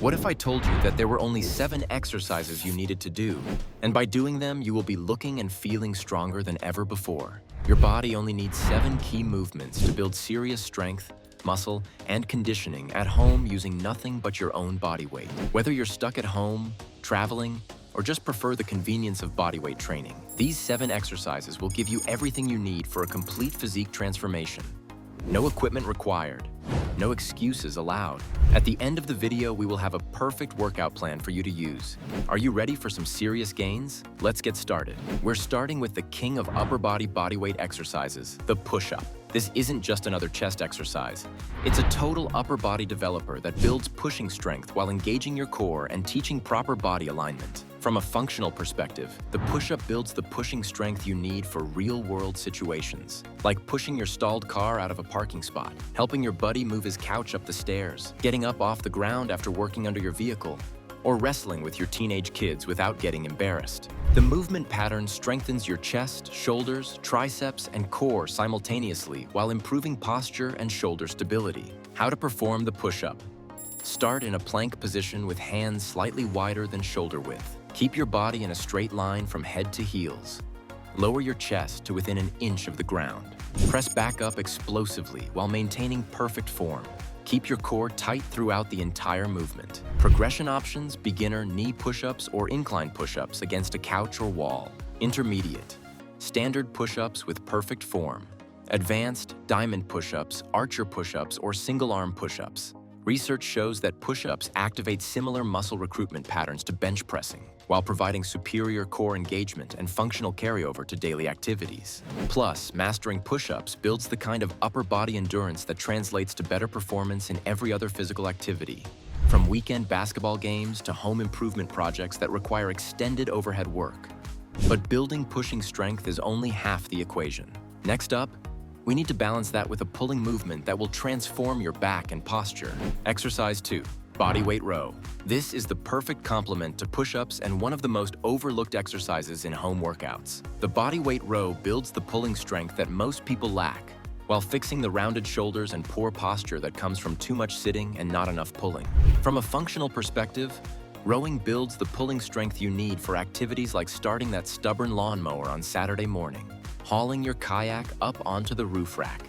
What if I told you that there were only 7 exercises you needed to do, and by doing them, you will be looking and feeling stronger than ever before? Your body only needs 7 key movements to build serious strength, muscle, and conditioning at home using nothing but your own body weight. Whether you're stuck at home, traveling, or just prefer the convenience of bodyweight training, these 7 exercises will give you everything you need for a complete physique transformation. No equipment required. No excuses allowed. At the end of the video, we will have a perfect workout plan for you to use. Are you ready for some serious gains? Let's get started. We're starting with the king of upper body bodyweight exercises, the push-up. This isn't just another chest exercise. It's a total upper body developer that builds pushing strength while engaging your core and teaching proper body alignment. From a functional perspective, the push-up builds the pushing strength you need for real-world situations, like pushing your stalled car out of a parking spot, helping your buddy move his couch up the stairs, getting up off the ground after working under your vehicle, or wrestling with your teenage kids without getting embarrassed. The movement pattern strengthens your chest, shoulders, triceps, and core simultaneously while improving posture and shoulder stability. How to perform the push-up. Start in a plank position with hands slightly wider than shoulder width. Keep your body in a straight line from head to heels. Lower your chest to within an inch of the ground. Press back up explosively while maintaining perfect form. Keep your core tight throughout the entire movement. Progression options: beginner knee push-ups or incline push-ups against a couch or wall. Intermediate, standard push-ups with perfect form. Advanced, diamond push-ups, archer push-ups, or single-arm push-ups. Research shows that push-ups activate similar muscle recruitment patterns to bench pressing, while providing superior core engagement and functional carryover to daily activities. Plus, mastering push-ups builds the kind of upper body endurance that translates to better performance in every other physical activity. From weekend basketball games to home improvement projects that require extended overhead work. But building pushing strength is only half the equation. Next up, we need to balance that with a pulling movement that will transform your back and posture. Exercise 2. Bodyweight row. This is the perfect complement to push-ups and one of the most overlooked exercises in home workouts. The bodyweight row builds the pulling strength that most people lack, while fixing the rounded shoulders and poor posture that comes from too much sitting and not enough pulling. From a functional perspective, rowing builds the pulling strength you need for activities like starting that stubborn lawnmower on Saturday morning, hauling your kayak up onto the roof rack,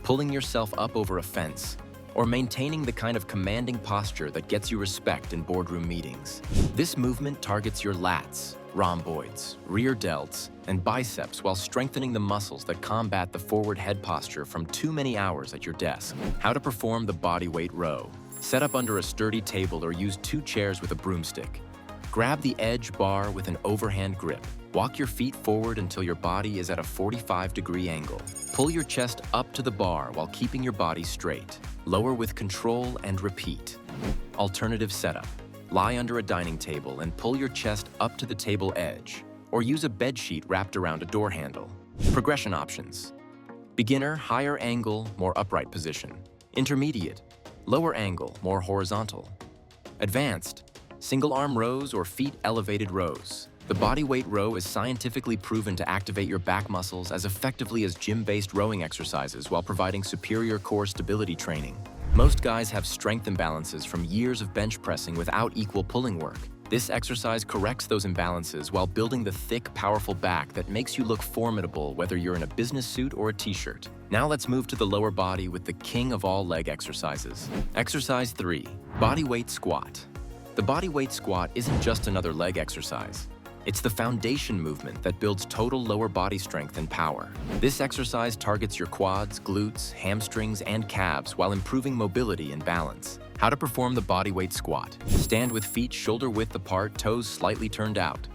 pulling yourself up over a fence, or maintaining the kind of commanding posture that gets you respect in boardroom meetings. This movement targets your lats, rhomboids, rear delts, and biceps while strengthening the muscles that combat the forward head posture from too many hours at your desk. How to perform the bodyweight row. Set up under a sturdy table or use 2 chairs with a broomstick. Grab the edge bar with an overhand grip. Walk your feet forward until your body is at a 45-degree angle. Pull your chest up to the bar while keeping your body straight. Lower with control and repeat. Alternative setup. Lie under a dining table and pull your chest up to the table edge, or use a bed sheet wrapped around a door handle. Progression options. Beginner, higher angle, more upright position. Intermediate, lower angle, more horizontal. Advanced, single arm rows or feet elevated rows. The bodyweight row is scientifically proven to activate your back muscles as effectively as gym-based rowing exercises while providing superior core stability training. Most guys have strength imbalances from years of bench pressing without equal pulling work. This exercise corrects those imbalances while building the thick, powerful back that makes you look formidable whether you're in a business suit or a t-shirt. Now let's move to the lower body with the king of all leg exercises. Exercise 3. Bodyweight squat. The bodyweight squat isn't just another leg exercise. It's the foundation movement that builds total lower body strength and power. This exercise targets your quads, glutes, hamstrings, and calves while improving mobility and balance. How to perform the bodyweight squat. Stand with feet shoulder width apart, toes slightly turned out.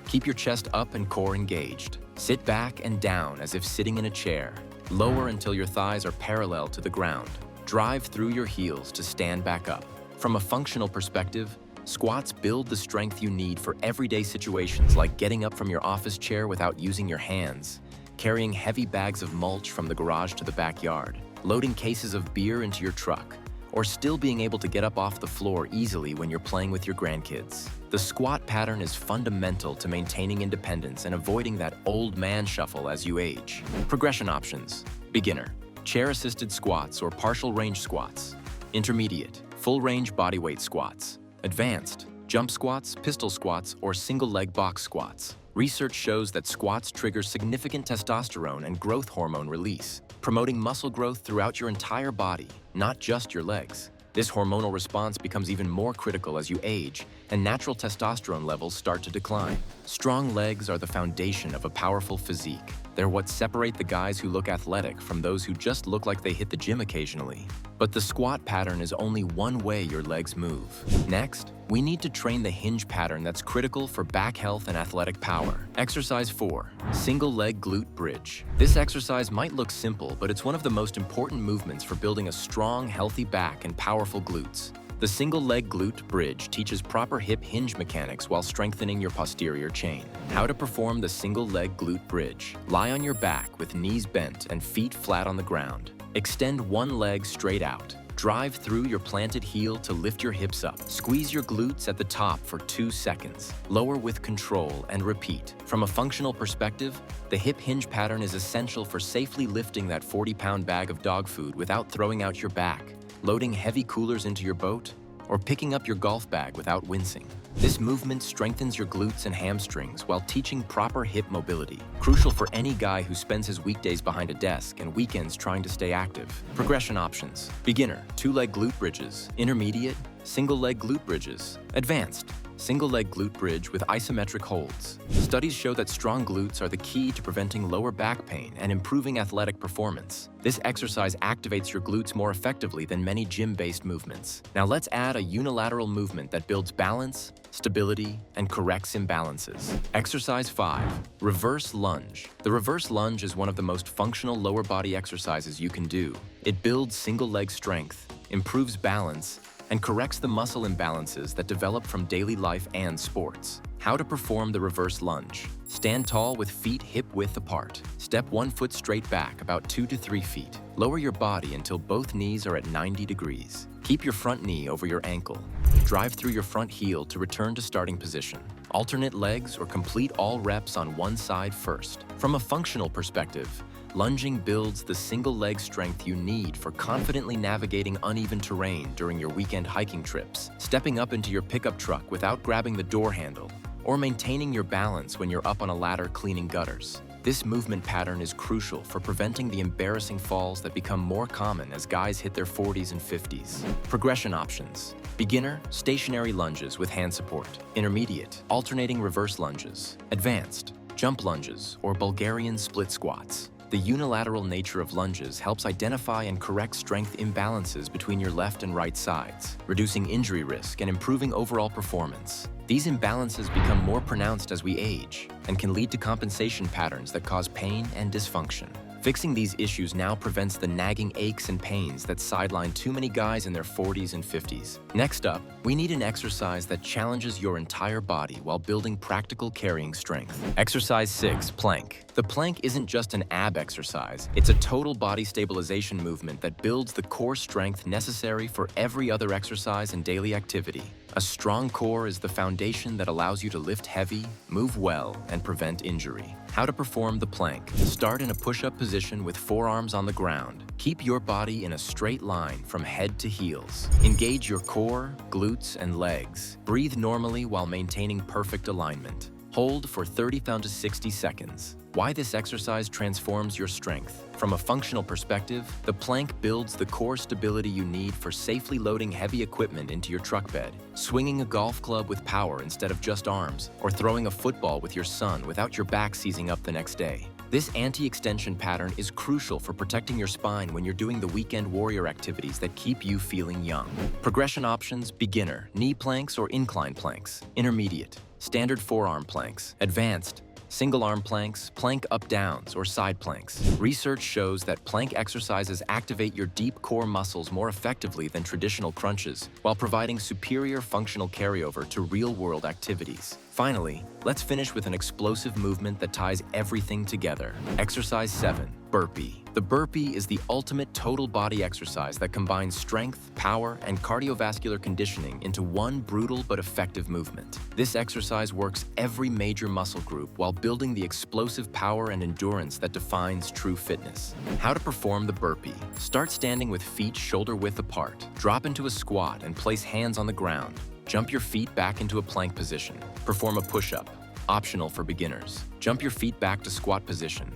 Keep your chest up and core engaged. Sit back and down as if sitting in a chair. Lower until your thighs are parallel to the ground. Drive through your heels to stand back up. From a functional perspective, squats build the strength you need for everyday situations like getting up from your office chair without using your hands, carrying heavy bags of mulch from the garage to the backyard, loading cases of beer into your truck, or still being able to get up off the floor easily when you're playing with your grandkids. The squat pattern is fundamental to maintaining independence and avoiding that old man shuffle as you age. Progression options. Beginner, chair-assisted squats or partial range squats. Intermediate, full range bodyweight squats. Advanced, jump squats, pistol squats, or single-leg box squats. Research shows that squats trigger significant testosterone and growth hormone release, promoting muscle growth throughout your entire body, not just your legs. This hormonal response becomes even more critical as you age and natural testosterone levels start to decline. Strong legs are the foundation of a powerful physique. They're what separate the guys who look athletic from those who just look like they hit the gym occasionally. But the squat pattern is only one way your legs move. Next, we need to train the hinge pattern that's critical for back health and athletic power. Exercise 4, single leg glute bridge. This exercise might look simple, but it's one of the most important movements for building a strong, healthy back and powerful glutes. The single leg glute bridge teaches proper hip hinge mechanics while strengthening your posterior chain. How to perform the single leg glute bridge. Lie on your back with knees bent and feet flat on the ground. Extend one leg straight out. Drive through your planted heel to lift your hips up. Squeeze your glutes at the top for 2 seconds. Lower with control and repeat. From a functional perspective, the hip hinge pattern is essential for safely lifting that 40-pound bag of dog food without throwing out your back, loading heavy coolers into your boat, or picking up your golf bag without wincing. This movement strengthens your glutes and hamstrings while teaching proper hip mobility, crucial for any guy who spends his weekdays behind a desk and weekends trying to stay active. Progression options. Beginner, 2-leg glute bridges. Intermediate, single-leg glute bridges. Advanced, single-leg glute bridge with isometric holds. Studies show that strong glutes are the key to preventing lower back pain and improving athletic performance. This exercise activates your glutes more effectively than many gym-based movements. Now let's add a unilateral movement that builds balance, stability, and corrects imbalances. Exercise 5, reverse lunge. The reverse lunge is one of the most functional lower body exercises you can do. It builds single-leg strength, improves balance, and corrects the muscle imbalances that develop from daily life and sports. How to perform the reverse lunge. Stand tall with feet hip-width apart. Step 1 foot straight back about 2 to 3 feet. Lower your body until both knees are at 90 degrees. Keep your front knee over your ankle. Drive through your front heel to return to starting position. Alternate legs or complete all reps on one side first. From a functional perspective, lunging builds the single leg strength you need for confidently navigating uneven terrain during your weekend hiking trips, stepping up into your pickup truck without grabbing the door handle, or maintaining your balance when you're up on a ladder cleaning gutters. This movement pattern is crucial for preventing the embarrassing falls that become more common as guys hit their 40s and 50s. Progression options. Beginner, stationary lunges with hand support. Intermediate, alternating reverse lunges. Advanced, jump lunges or Bulgarian split squats. The unilateral nature of lunges helps identify and correct strength imbalances between your left and right sides, reducing injury risk and improving overall performance. These imbalances become more pronounced as we age and can lead to compensation patterns that cause pain and dysfunction. Fixing these issues now prevents the nagging aches and pains that sideline too many guys in their 40s and 50s. Next up, we need an exercise that challenges your entire body while building practical carrying strength. Exercise 6, plank. The plank isn't just an ab exercise, it's a total body stabilization movement that builds the core strength necessary for every other exercise and daily activity. A strong core is the foundation that allows you to lift heavy, move well, and prevent injury. How to perform the plank. Start in a push-up position with forearms on the ground. Keep your body in a straight line from head to heels. Engage your core, glutes, and legs. Breathe normally while maintaining perfect alignment. Hold for 30 to 60 seconds. Why this exercise transforms your strength. From a functional perspective, the plank builds the core stability you need for safely loading heavy equipment into your truck bed, swinging a golf club with power instead of just arms, or throwing a football with your son without your back seizing up the next day. This anti-extension pattern is crucial for protecting your spine when you're doing the weekend warrior activities that keep you feeling young. Progression options: beginner, knee planks or incline planks. Intermediate, standard forearm planks. Advanced, single arm planks, plank up-downs, or side planks. Research shows that plank exercises activate your deep core muscles more effectively than traditional crunches, while providing superior functional carryover to real-world activities. Finally, let's finish with an explosive movement that ties everything together. Exercise 7, burpee. The burpee is the ultimate total body exercise that combines strength, power, and cardiovascular conditioning into one brutal but effective movement. This exercise works every major muscle group while building the explosive power and endurance that defines true fitness. How to perform the burpee. Start standing with feet shoulder-width apart. Drop into a squat and place hands on the ground. Jump your feet back into a plank position. Perform a push-up, optional for beginners. Jump your feet back to squat position.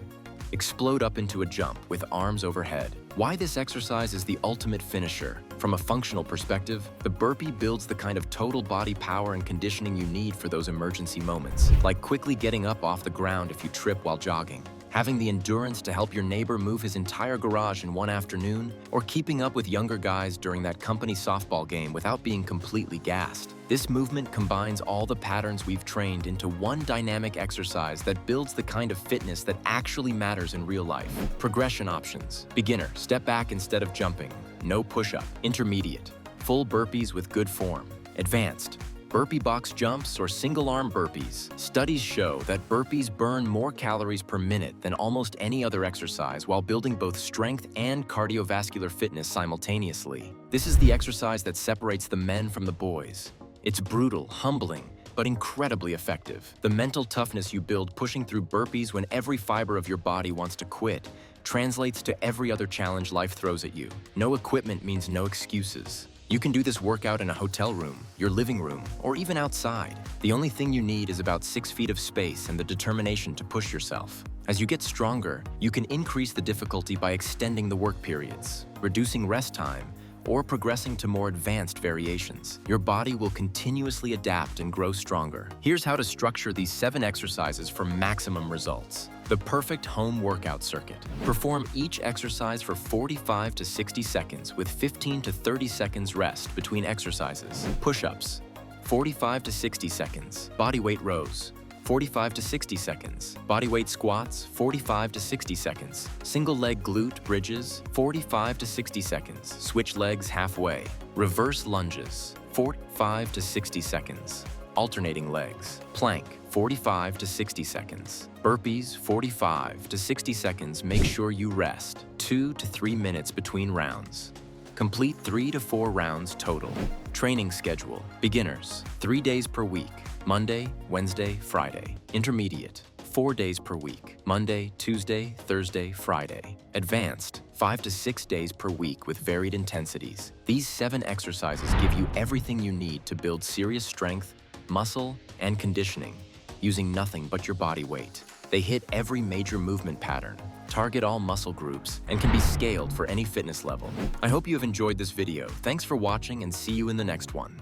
Explode up into a jump with arms overhead. Why this exercise is the ultimate finisher. From a functional perspective, the burpee builds the kind of total body power and conditioning you need for those emergency moments, like quickly getting up off the ground if you trip while jogging, having the endurance to help your neighbor move his entire garage in one afternoon, or keeping up with younger guys during that company softball game without being completely gassed. This movement combines all the patterns we've trained into one dynamic exercise that builds the kind of fitness that actually matters in real life. Progression options. Beginner, step back instead of jumping. No push-up. Intermediate, full burpees with good form. Advanced, burpee box jumps or single-arm burpees. Studies show that burpees burn more calories per minute than almost any other exercise while building both strength and cardiovascular fitness simultaneously. This is the exercise that separates the men from the boys. It's brutal, humbling, but incredibly effective. The mental toughness you build pushing through burpees when every fiber of your body wants to quit translates to every other challenge life throws at you. No equipment means no excuses. You can do this workout in a hotel room, your living room, or even outside. The only thing you need is about 6 feet of space and the determination to push yourself. As you get stronger, you can increase the difficulty by extending the work periods, reducing rest time, or progressing to more advanced variations. Your body will continuously adapt and grow stronger. Here's how to structure these 7 exercises for maximum results. The perfect home workout circuit. Perform each exercise for 45 to 60 seconds with 15 to 30 seconds rest between exercises. Push-ups, 45 to 60 seconds. Bodyweight rows, 45 to 60 seconds. Bodyweight squats, 45 to 60 seconds. Single leg glute bridges, 45 to 60 seconds. Switch legs halfway. Reverse lunges, 45 to 60 seconds. Alternating legs. Plank, 45 to 60 seconds. Burpees, 45 to 60 seconds. Make sure you rest. 2 to 3 minutes between rounds. Complete 3 to 4 rounds total. Training schedule. Beginners, 3 days per week. Monday, Wednesday, Friday. Intermediate, 4 days per week. Monday, Tuesday, Thursday, Friday. Advanced, 5 to 6 days per week with varied intensities. These 7 exercises give you everything you need to build serious strength, muscle, and conditioning using nothing but your body weight. They hit every major movement pattern, target all muscle groups, and can be scaled for any fitness level. I hope you have enjoyed this video. Thanks for watching and see you in the next one.